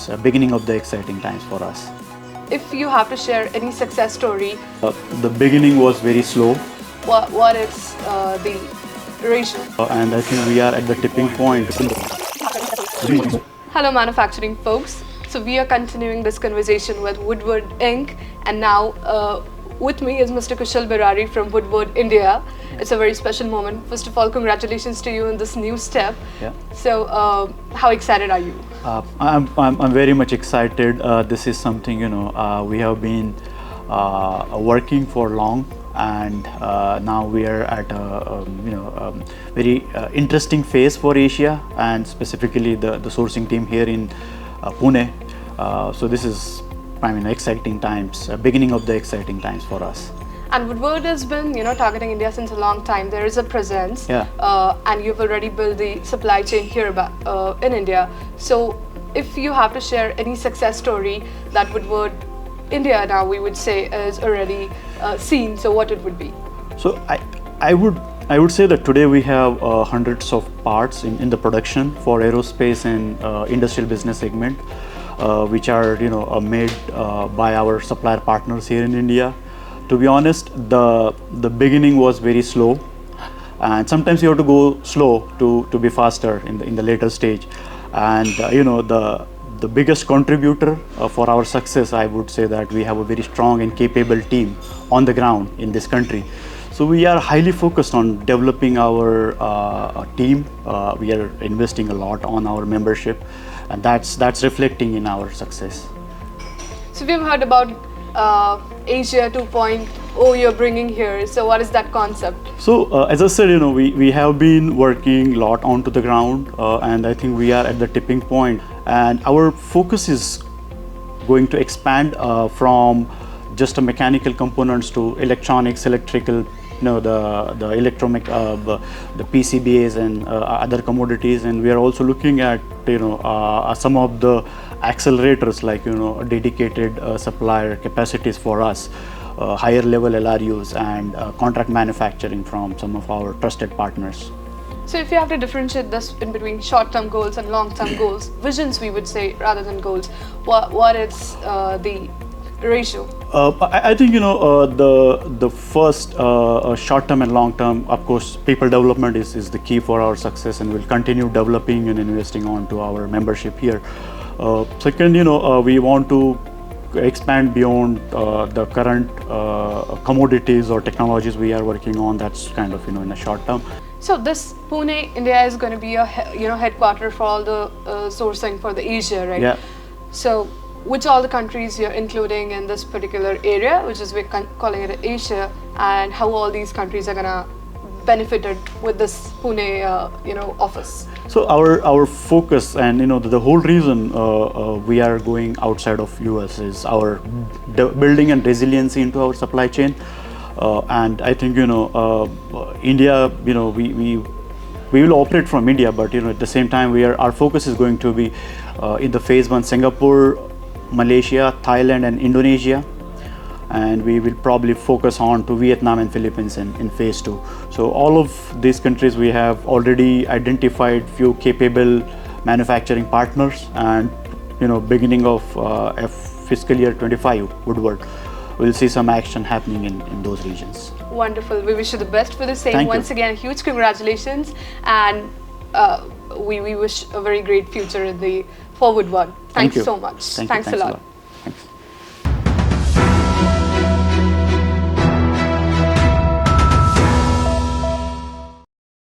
times, beginning of the exciting times for us. If you have to share any success story, The beginning was very slow, what is the ratio? and I think we are at the tipping point. Hello, manufacturing folks. So we are continuing this conversation with Woodward Inc. And now with me is Mr. Kushal Birari from Woodward India. It's a very special moment. First of all, congratulations to you in this new step. Yeah. So how excited are you? I'm very much excited. This is something we have been working for long, and now we are at a very interesting phase for Asia, and specifically the sourcing team here in Pune. So this is, exciting times, beginning of the exciting times for us. And Woodward has been, targeting India since a long time. There is a presence, Yeah. And you've already built the supply chain here in India. So, if you have to share any success story that Woodward India now we would say is already seen, so what it would be? So I would say that today we have hundreds of parts in the production for aerospace and industrial business segment, which are made by our supplier partners here in India. To be honest, the beginning was very slow, and sometimes you have to go slow to be faster in the later stage. And the biggest contributor for our success, I would say that we have a very strong and capable team on the ground in this country. So we are highly focused on developing our team. We are investing a lot on our membership, and that's reflecting in our success. So we've heard about Asia 2.0 you're bringing here. So what is that concept? So as I said, we have been working a lot onto the ground, and I think we are at the tipping point. And our focus is going to expand from just a mechanical components to electronics, electrical, the the PCBAs and other commodities. And we are also looking at some of the accelerators, like dedicated supplier capacities for us, higher level LRUs, and contract manufacturing from some of our trusted partners. So if you have to differentiate this in between short-term goals and long-term goals, visions we would say rather than goals, what is the ratio? I think the first short-term and long-term, of course, people development is the key for our success, and we'll continue developing and investing onto our membership here. Second, we want to expand beyond the current commodities or technologies we are working on. That's kind of in a short term. So this Pune, India is going to be a headquarter for all the sourcing for the Asia, right? Yeah. So which all the countries you're including in this particular area, which is we're calling it Asia, and how all these countries are gonna benefited with this Pune office? So our focus, and the whole reason we are going outside of US is our building and resiliency into our supply chain. And I think India, we will operate from India, but at the same time our focus is going to be in the phase one Singapore, Malaysia, Thailand, and Indonesia, and we will probably focus on to Vietnam and Philippines in phase two. So all of these countries we have already identified few capable manufacturing partners, and beginning of fiscal year 25 Woodward, we'll see some action happening in those regions. Wonderful. We wish you the best for the same. Thank Once you. again, huge congratulations, and we wish a very great future in the forward one. Thanks you so much. Thank you. Thanks a lot.